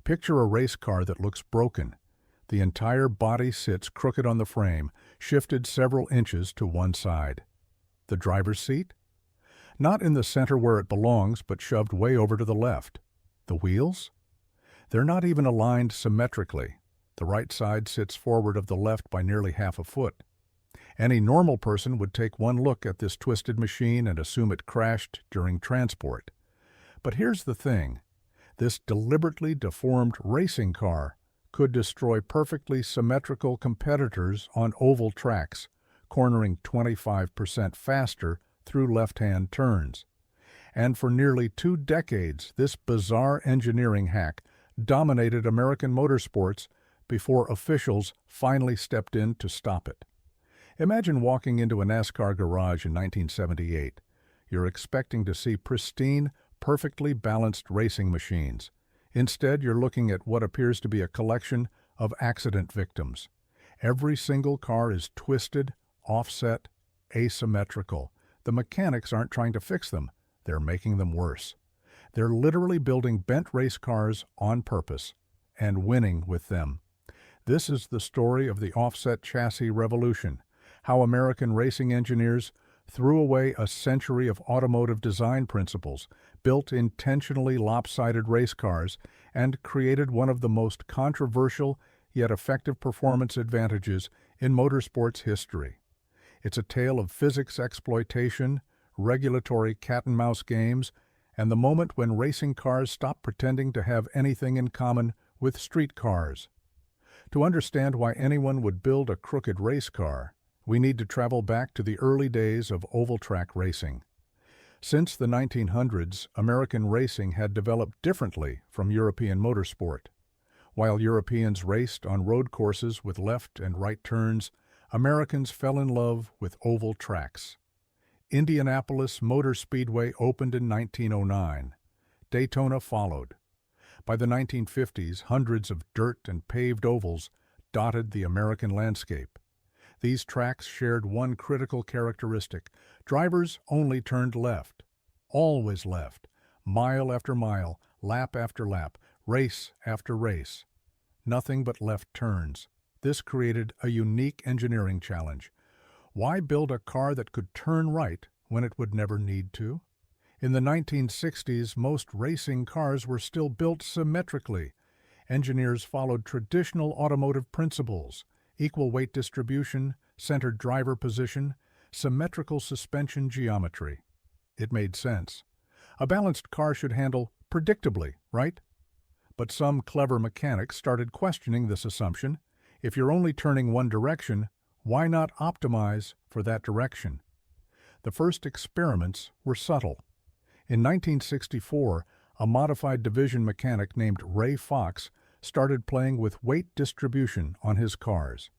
Picture a race car that looks broken. The entire body sits crooked on the frame, shifted several inches to one side. The driver's seat? Not in the center where it belongs, but shoved way over to the left. The wheels? They're not even aligned symmetrically. The right side sits forward of the left by nearly half a foot. Any normal person would take one look at this twisted machine and assume it crashed during transport. But here's the thing. This deliberately deformed racing car could destroy perfectly symmetrical competitors on oval tracks, cornering 25% faster through left-hand turns. And for nearly 2 decades, this bizarre engineering hack dominated American motorsports before officials finally stepped in to stop it. Imagine walking into a NASCAR garage in 1978. You're expecting to see pristine, perfectly balanced racing machines. Instead, you're looking at what appears to be a collection of accident victims. Every single car is twisted, offset, asymmetrical. The mechanics aren't trying to fix them, they're making them worse. They're literally building bent race cars on purpose and winning with them. This is the story of the offset chassis revolution, how American racing engineers threw away a century of automotive design principles, built intentionally lopsided race cars, and created one of the most controversial yet effective performance advantages in motorsports history. It's a tale of physics exploitation, regulatory cat-and-mouse games, and the moment when racing cars stopped pretending to have anything in common with street cars. To understand why anyone would build a crooked race car, we need to travel back to the early days of oval track racing. Since the 1900s, American racing had developed differently from European motorsport. While Europeans raced on road courses with left and right turns, Americans fell in love with oval tracks. Indianapolis Motor Speedway opened in 1909. Daytona followed. By the 1950s, hundreds of dirt and paved ovals dotted the American landscape. These tracks shared one critical characteristic. Drivers only turned left. Always left. Mile after mile, lap after lap, race after race. Nothing but left turns. This created a unique engineering challenge. Why build a car that could turn right when it would never need to? In the 1960s, most racing cars were still built symmetrically. Engineers followed traditional automotive principles: equal weight distribution, centered driver position, symmetrical suspension geometry. It made sense. A balanced car should handle predictably, right? But some clever mechanics started questioning this assumption. If you're only turning one direction, why not optimize for that direction? The first experiments were subtle. In 1964, a modified division mechanic named Ray Fox started playing with weight distribution on his cars.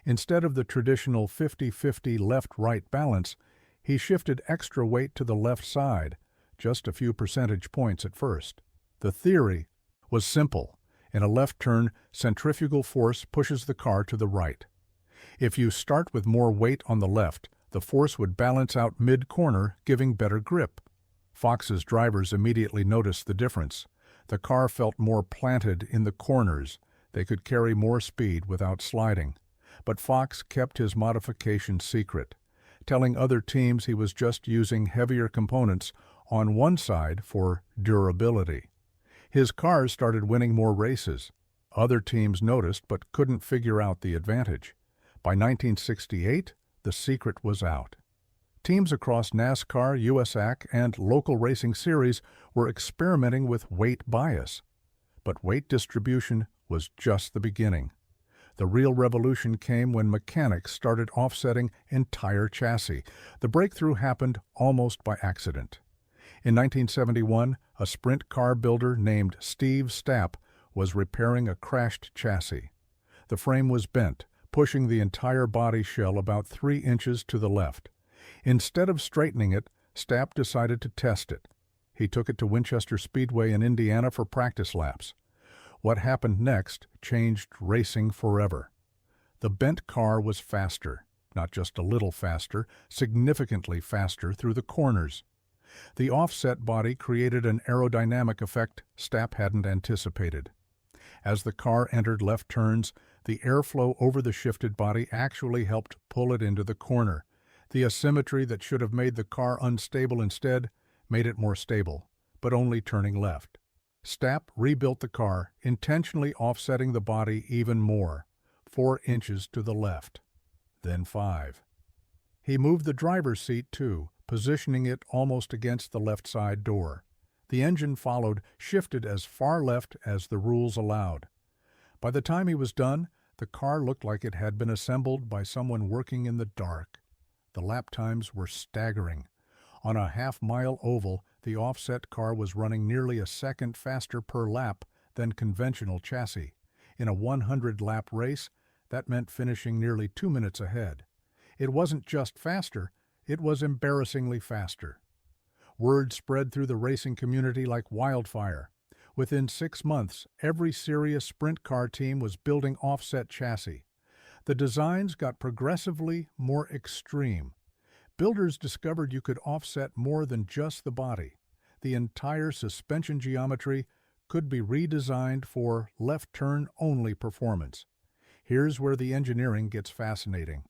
Instead of the traditional 50-50 left-right balance, he shifted extra weight to the left side, just a few percentage points at first. The theory was simple. In a left turn, centrifugal force pushes the car to the right. If you start with more weight on the left, the force would balance out mid-corner, giving better grip. Fox's drivers immediately noticed the difference. The car felt more planted in the corners. They could carry more speed without sliding. But Fox kept his modification secret, telling other teams he was just using heavier components on one side for durability. His cars started winning more races. Other teams noticed but couldn't figure out the advantage. By 1968, the secret was out. Teams across NASCAR, USAC, and local racing series were experimenting with weight bias. But weight distribution was just the beginning. The real revolution came when mechanics started offsetting entire chassis. The breakthrough happened almost by accident. In 1971, a sprint car builder named Steve Stapp was repairing a crashed chassis. The frame was bent, pushing the entire body shell about 3 inches to the left. Instead of straightening it, Stapp decided to test it. He took it to Winchester Speedway in Indiana for practice laps. What happened next changed racing forever. The bent car was faster, not just a little faster, significantly faster through the corners. The offset body created an aerodynamic effect Stapp hadn't anticipated. As the car entered left turns, the airflow over the shifted body actually helped pull it into the corner. The asymmetry that should have made the car unstable instead made it more stable, but only turning left. Stapp rebuilt the car, intentionally offsetting the body even more, 4 inches to the left, then 5. He moved the driver's seat too, positioning it almost against the left side door. The engine followed, shifted as far left as the rules allowed. By the time he was done, the car looked like it had been assembled by someone working in the dark. The lap times were staggering. On a half-mile oval, the offset car was running nearly a second faster per lap than conventional chassis. In a 100-lap race, that meant finishing nearly 2 minutes ahead. It wasn't just faster, it was embarrassingly faster. Word spread through the racing community like wildfire. Within 6 months, every serious sprint car team was building offset chassis. The designs got progressively more extreme. Builders discovered you could offset more than just the body. The entire suspension geometry could be redesigned for left-turn-only performance. Here's where the engineering gets fascinating.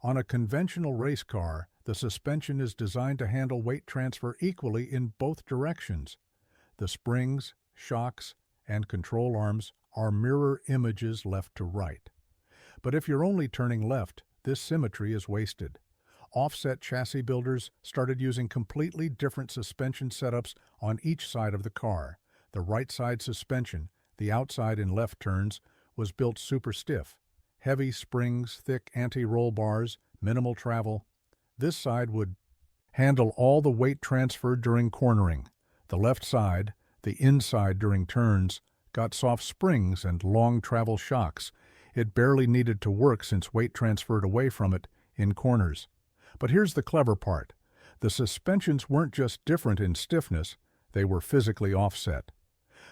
On a conventional race car, the suspension is designed to handle weight transfer equally in both directions. The springs, shocks, and control arms are mirror images left to right. But if you're only turning left, this symmetry is wasted. Offset chassis builders started using completely different suspension setups on each side of the car. The right side suspension, the outside in left turns, was built super stiff. Heavy springs, thick anti-roll bars, minimal travel. This side would handle all the weight transfer during cornering. The left side, the inside during turns, got soft springs and long travel shocks. It barely needed to work since weight transferred away from it in corners. But here's the clever part. The suspensions weren't just different in stiffness, they were physically offset.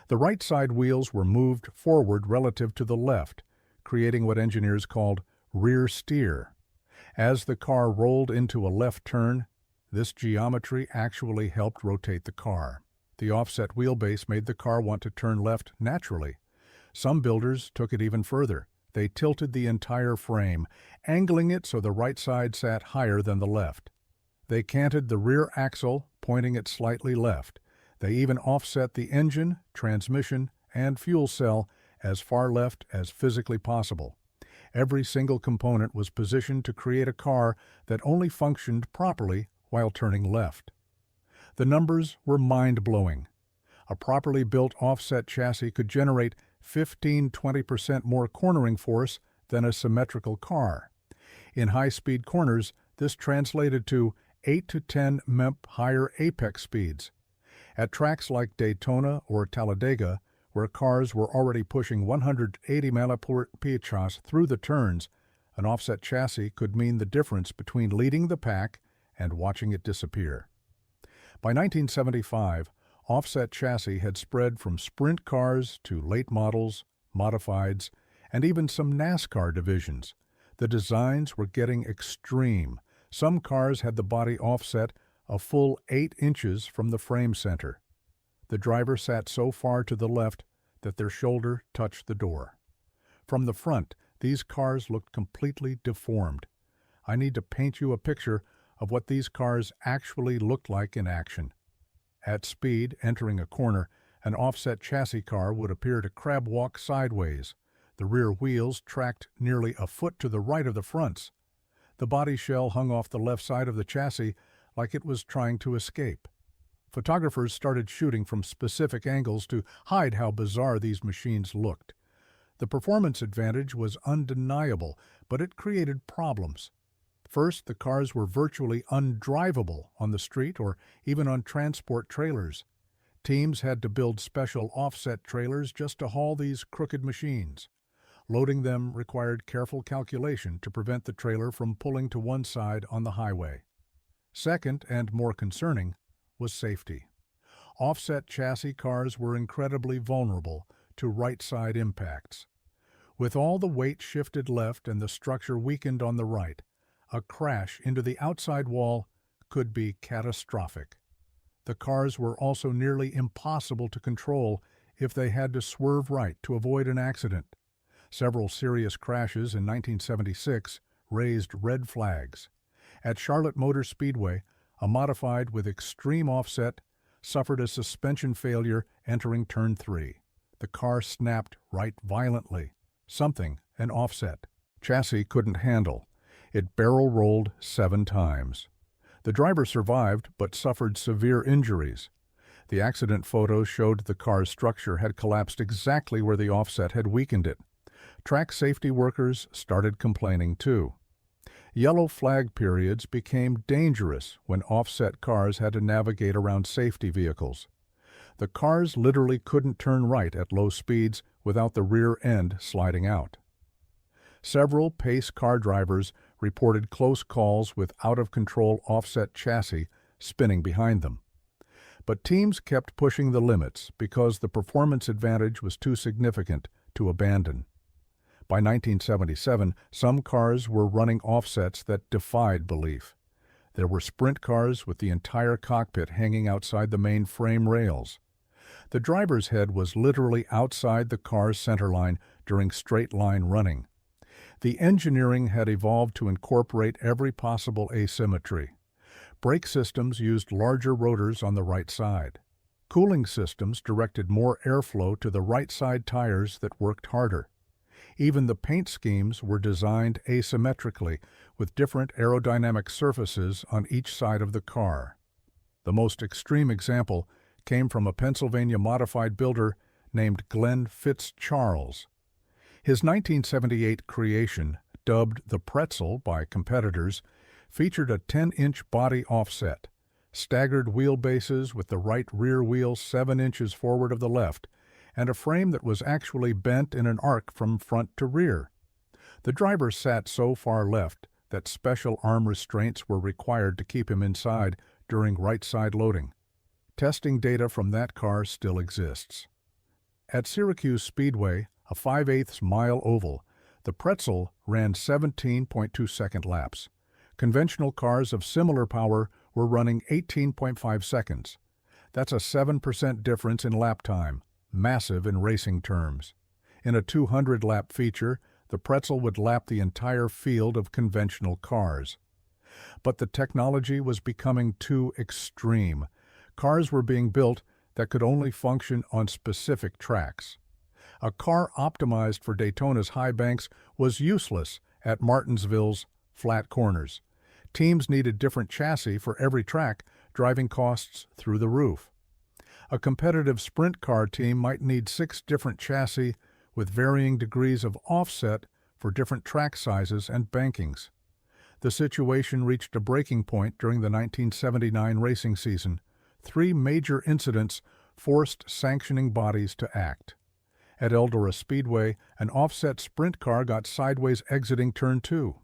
The right side wheels were moved forward relative to the left, creating what engineers called rear steer. As the car rolled into a left turn, this geometry actually helped rotate the car. The offset wheelbase made the car want to turn left naturally. Some builders took it even further. They tilted the entire frame, angling it so the right side sat higher than the left. They canted the rear axle, pointing it slightly left. They even offset the engine, transmission, and fuel cell as far left as physically possible. Every single component was positioned to create a car that only functioned properly while turning left. The numbers were mind-blowing. A properly built offset chassis could generate 15–20% more cornering force than a symmetrical car. In high-speed corners, this translated to 8 to 10 mph higher apex speeds. At tracks like Daytona or Talladega, where cars were already pushing 180 mph through the turns, an offset chassis could mean the difference between leading the pack and watching it disappear. By 1975, offset chassis had spread from sprint cars to late models, modifieds, and even some NASCAR divisions. The designs were getting extreme. Some cars had the body offset a full 8 inches from the frame center. The driver sat so far to the left that their shoulder touched the door. From the front, these cars looked completely deformed. I need to paint you a picture of what these cars actually looked like in action. At speed, entering a corner, an offset chassis car would appear to crab walk sideways. The rear wheels tracked nearly a foot to the right of the fronts. The body shell hung off the left side of the chassis like it was trying to escape. Photographers started shooting from specific angles to hide how bizarre these machines looked. The performance advantage was undeniable, but it created problems. First, the cars were virtually undrivable on the street or even on transport trailers. Teams had to build special offset trailers just to haul these crooked machines. Loading them required careful calculation to prevent the trailer from pulling to one side on the highway. Second, and more concerning, was safety. Offset chassis cars were incredibly vulnerable to right-side impacts. With all the weight shifted left and the structure weakened on the right, a crash into the outside wall could be catastrophic. The cars were also nearly impossible to control if they had to swerve right to avoid an accident. Several serious crashes in 1976 raised red flags. At Charlotte Motor Speedway, a modified with extreme offset suffered a suspension failure entering Turn 3. The car snapped right violently. Something, an offset, chassis couldn't handle. It barrel rolled 7 times. The driver survived but suffered severe injuries. The accident photos showed the car's structure had collapsed exactly where the offset had weakened it. Track safety workers started complaining too. Yellow flag periods became dangerous when offset cars had to navigate around safety vehicles. The cars literally couldn't turn right at low speeds without the rear end sliding out. Several pace car drivers reported close calls with out-of-control offset chassis spinning behind them. But teams kept pushing the limits because the performance advantage was too significant to abandon. By 1977, some cars were running offsets that defied belief. There were sprint cars with the entire cockpit hanging outside the main frame rails. The driver's head was literally outside the car's centerline during straight-line running. The engineering had evolved to incorporate every possible asymmetry. Brake systems used larger rotors on the right side. Cooling systems directed more airflow to the right side tires that worked harder. Even the paint schemes were designed asymmetrically, with different aerodynamic surfaces on each side of the car. The most extreme example came from a Pennsylvania modified builder named Glenn Fitzcharles. His 1978 creation, dubbed the Pretzel by competitors, featured a 10-inch body offset, staggered wheelbases with the right rear wheel 7 inches forward of the left, and a frame that was actually bent in an arc from front to rear. The driver sat so far left that special arm restraints were required to keep him inside during right-side loading. Testing data from that car still exists. At Syracuse Speedway, a 5/8 mile oval, the Pretzel ran 17.2-second laps. Conventional cars of similar power were running 18.5 seconds. That's a 7% difference in lap time, massive in racing terms. In a 200-lap feature, the Pretzel would lap the entire field of conventional cars. But the technology was becoming too extreme. Cars were being built that could only function on specific tracks. A car optimized for Daytona's high banks was useless at Martinsville's flat corners. Teams needed different chassis for every track, driving costs through the roof. A competitive sprint car team might need 6 different chassis with varying degrees of offset for different track sizes and bankings. The situation reached a breaking point during the 1979 racing season. 3 major incidents forced sanctioning bodies to act. At Eldora Speedway, an offset sprint car got sideways exiting Turn 2.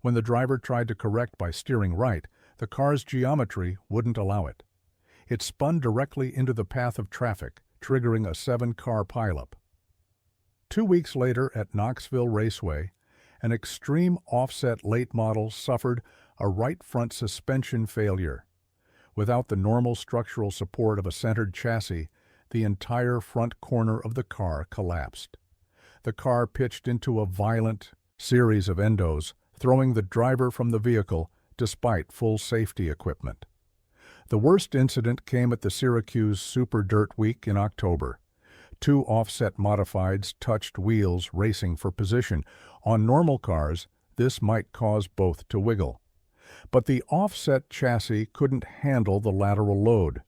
When the driver tried to correct by steering right, the car's geometry wouldn't allow it. It spun directly into the path of traffic, triggering a 7-car pileup. 2 weeks later at Knoxville Raceway, an extreme offset late model suffered a right front suspension failure. Without the normal structural support of a centered chassis, the entire front corner of the car collapsed. The car pitched into a violent series of endos, throwing the driver from the vehicle despite full safety equipment. The worst incident came at the Syracuse Super Dirt Week in October. 2 offset modifieds touched wheels racing for position. On normal cars, this might cause both to wiggle. But the offset chassis couldn't handle the lateral load.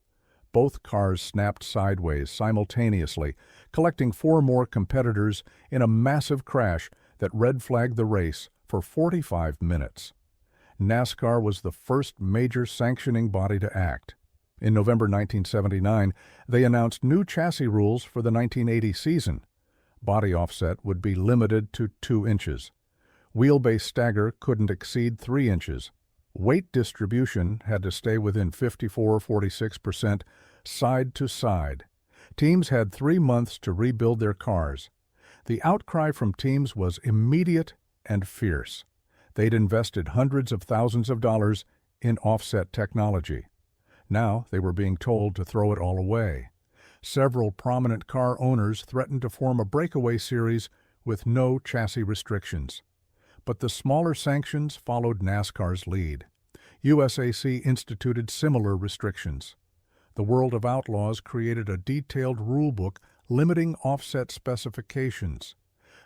Both cars snapped sideways simultaneously, collecting 4 more competitors in a massive crash that red-flagged the race for 45 minutes. NASCAR was the first major sanctioning body to act. In November 1979, they announced new chassis rules for the 1980 season. Body offset would be limited to 2 inches. Wheelbase stagger couldn't exceed 3 inches. Weight distribution had to stay within 54-46% side to side. Teams had 3 months to rebuild their cars. The outcry from teams was immediate and fierce. They'd invested hundreds of thousands of dollars in offset technology. Now they were being told to throw it all away. Several prominent car owners threatened to form a breakaway series with no chassis restrictions. But the smaller sanctions followed NASCAR's lead. USAC instituted similar restrictions. The World of Outlaws created a detailed rulebook limiting offset specifications.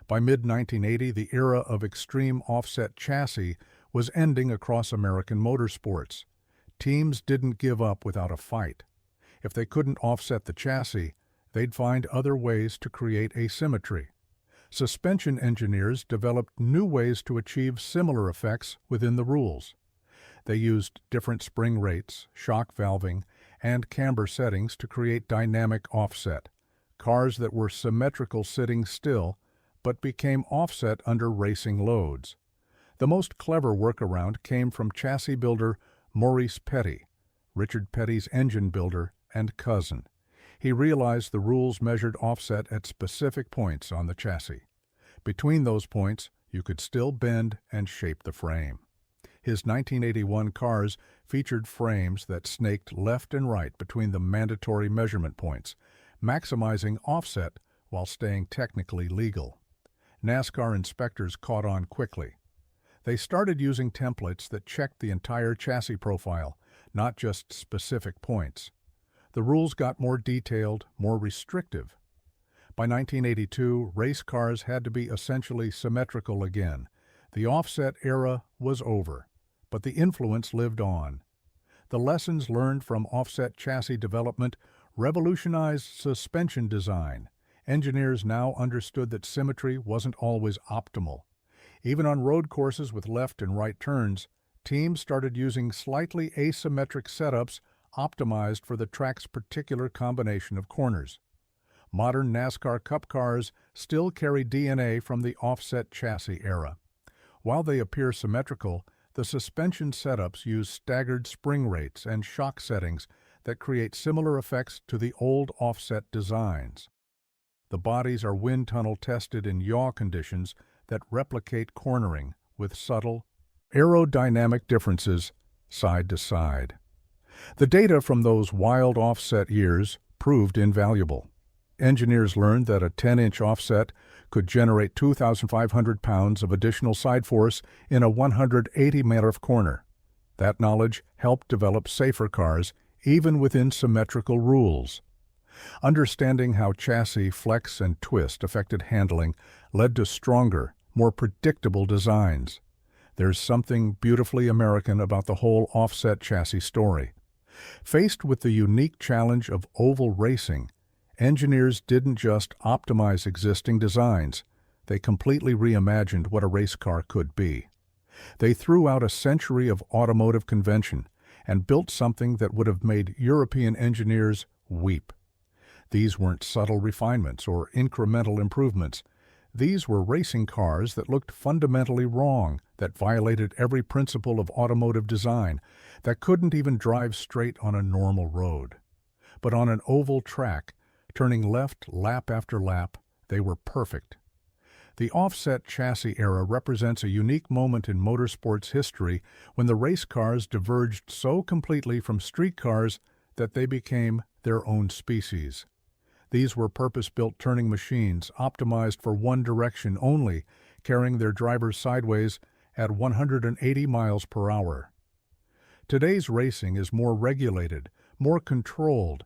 By mid-1980, the era of extreme offset chassis was ending across American motorsports. Teams didn't give up without a fight. If they couldn't offset the chassis, they'd find other ways to create asymmetry. Suspension engineers developed new ways to achieve similar effects within the rules. They used different spring rates, shock valving, and camber settings to create dynamic offset, cars that were symmetrical sitting still but became offset under racing loads. The most clever workaround came from chassis builder Maurice Petty, Richard Petty's engine builder and cousin. He realized the rules measured offset at specific points on the chassis. Between those points, you could still bend and shape the frame. His 1981 cars featured frames that snaked left and right between the mandatory measurement points, maximizing offset while staying technically legal. NASCAR inspectors caught on quickly. They started using templates that checked the entire chassis profile, not just specific points. The rules got more detailed, more restrictive. By 1982, race cars had to be essentially symmetrical again. The offset era was over, but the influence lived on. The lessons learned from offset chassis development revolutionized suspension design. Engineers now understood that symmetry wasn't always optimal. Even on road courses with left and right turns, teams started using slightly asymmetric setups optimized for the track's particular combination of corners. Modern NASCAR Cup cars still carry DNA from the offset chassis era. While they appear symmetrical, the suspension setups use staggered spring rates and shock settings that create similar effects to the old offset designs. The bodies are wind tunnel tested in yaw conditions that replicate cornering with subtle aerodynamic differences side to side. The data from those wild offset years proved invaluable. Engineers learned that a 10-inch offset could generate 2,500 pounds of additional side force in a 180-meter corner. That knowledge helped develop safer cars even within symmetrical rules. Understanding how chassis flex and twist affected handling led to stronger, more predictable designs. There's something beautifully American about the whole offset chassis story. Faced with the unique challenge of oval racing, engineers didn't just optimize existing designs, they completely reimagined what a race car could be. They threw out a century of automotive convention and built something that would have made European engineers weep. These weren't subtle refinements or incremental improvements. These were racing cars that looked fundamentally wrong, that violated every principle of automotive design, that couldn't even drive straight on a normal road. But on an oval track, turning left lap after lap, they were perfect. The offset chassis era represents a unique moment in motorsports history when the race cars diverged so completely from street cars that they became their own species. These were purpose-built turning machines optimized for one direction only, carrying their drivers sideways at 180 miles per hour. Today's racing is more regulated, more controlled.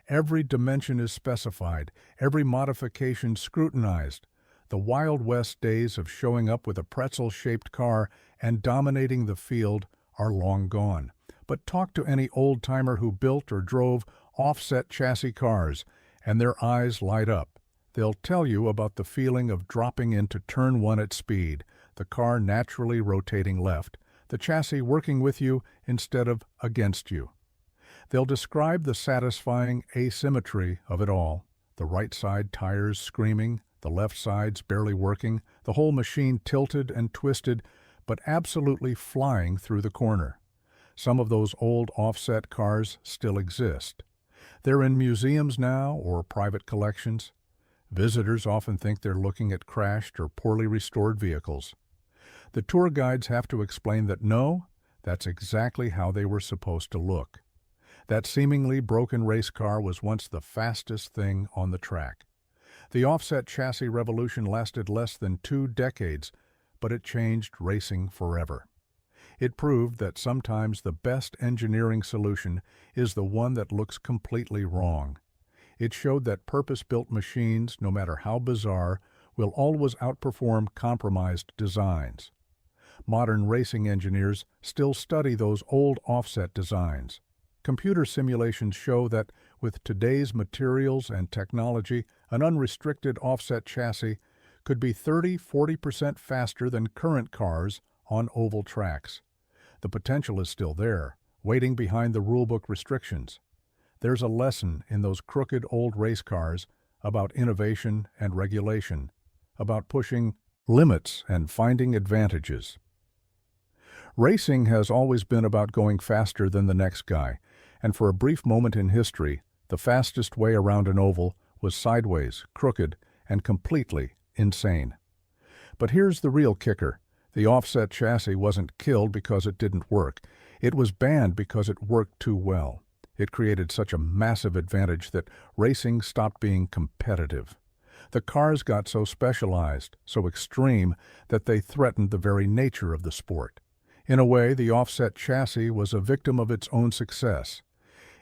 Every dimension is specified, every modification scrutinized. The Wild West days of showing up with a pretzel-shaped car and dominating the field are long gone. But talk to any old-timer who built or drove offset chassis cars, and their eyes light up. They'll tell you about the feeling of dropping into turn one at speed, the car naturally rotating left, the chassis working with you instead of against you. They'll describe the satisfying asymmetry of it all, the right side tires screaming, the left sides barely working, the whole machine tilted and twisted, but absolutely flying through the corner. Some of those old offset cars still exist. They're in museums now or private collections. Visitors often think they're looking at crashed or poorly restored vehicles. The tour guides have to explain that no, that's exactly how they were supposed to look. That seemingly broken race car was once the fastest thing on the track. The offset chassis revolution lasted less than 2 decades, but it changed racing forever. It proved that sometimes the best engineering solution is the one that looks completely wrong. It showed that purpose-built machines, no matter how bizarre, will always outperform compromised designs. Modern racing engineers still study those old offset designs. Computer simulations show that with today's materials and technology, an unrestricted offset chassis could be 30–40% faster than current cars on oval tracks. The potential is still there, waiting behind the rulebook restrictions. There's a lesson in those crooked old race cars about innovation and regulation, about pushing limits and finding advantages. Racing has always been about going faster than the next guy, and for a brief moment in history, the fastest way around an oval was sideways, crooked, and completely insane. But here's the real kicker. The offset chassis wasn't killed because it didn't work. It was banned because it worked too well. It created such a massive advantage that racing stopped being competitive. The cars got so specialized, so extreme, that they threatened the very nature of the sport. In a way, the offset chassis was a victim of its own success.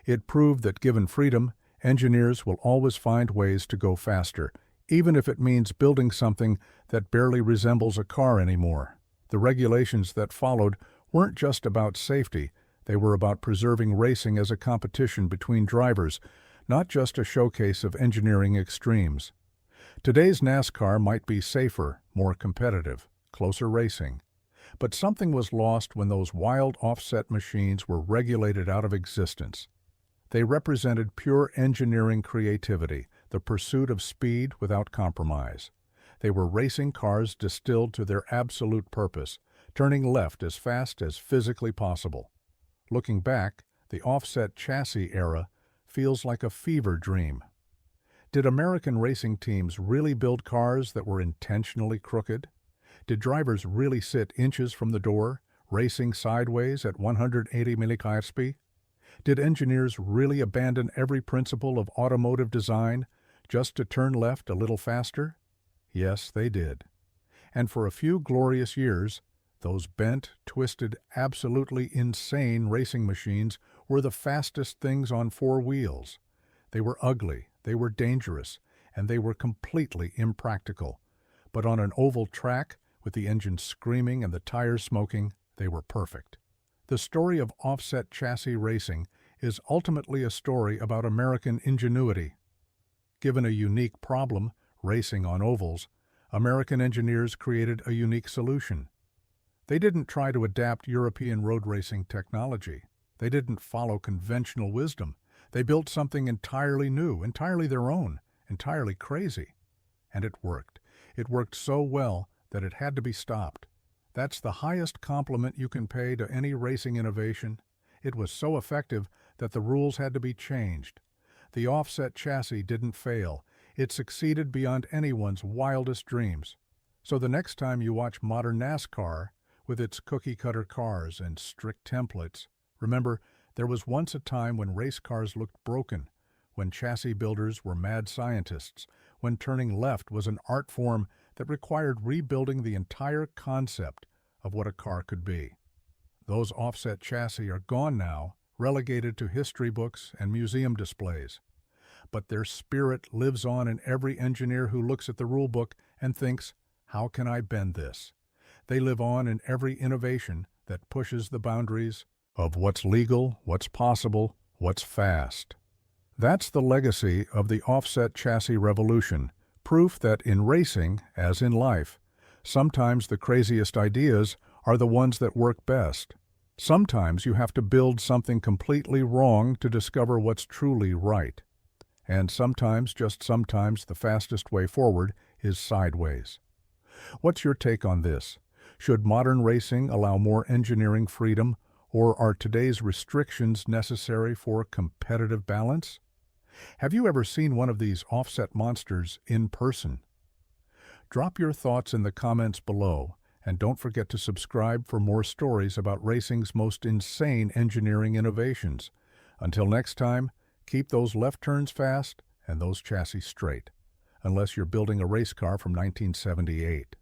It proved that given freedom, engineers will always find ways to go faster, even if it means building something that barely resembles a car anymore. The regulations that followed weren't just about safety, they were about preserving racing as a competition between drivers, not just a showcase of engineering extremes. Today's NASCAR might be safer, more competitive, closer racing. But something was lost when those wild offset machines were regulated out of existence. They represented pure engineering creativity, the pursuit of speed without compromise. They were racing cars distilled to their absolute purpose, turning left as fast as physically possible. Looking back, the offset chassis era feels like a fever dream. Did American racing teams really build cars that were intentionally crooked? Did drivers really sit inches from the door, racing sideways at 180 mph? Did engineers really abandon every principle of automotive design just to turn left a little faster? Yes, they did. And for a few glorious years, those bent, twisted, absolutely insane racing machines were the fastest things on 4 wheels. They were ugly, they were dangerous, and they were completely impractical. But on an oval track, with the engine screaming and the tires smoking, they were perfect. The story of offset chassis racing is ultimately a story about American ingenuity. Given a unique problem, racing on ovals, American engineers created a unique solution. They didn't try to adapt European road racing technology. They didn't follow conventional wisdom. They built something entirely new, entirely their own, entirely crazy. And it worked. It worked so well that it had to be stopped. That's the highest compliment you can pay to any racing innovation. It was so effective that the rules had to be changed. The offset chassis didn't fail. It succeeded beyond anyone's wildest dreams. So the next time you watch modern NASCAR, with its cookie-cutter cars and strict templates, remember, there was once a time when race cars looked broken, when chassis builders were mad scientists, when turning left was an art form that required rebuilding the entire concept of what a car could be. Those offset chassis are gone now, relegated to history books and museum displays. But their spirit lives on in every engineer who looks at the rulebook and thinks, how can I bend this? They live on in every innovation that pushes the boundaries of what's legal, what's possible, what's fast. That's the legacy of the offset chassis revolution, proof that in racing, as in life, sometimes the craziest ideas are the ones that work best. Sometimes you have to build something completely wrong to discover what's truly right. And sometimes, just sometimes, the fastest way forward is sideways. What's your take on this? Should modern racing allow more engineering freedom, or are today's restrictions necessary for competitive balance? Have you ever seen one of these offset monsters in person? Drop your thoughts in the comments below, and don't forget to subscribe for more stories about racing's most insane engineering innovations. Until next time, keep those left turns fast and those chassis straight, unless you're building a race car from 1978.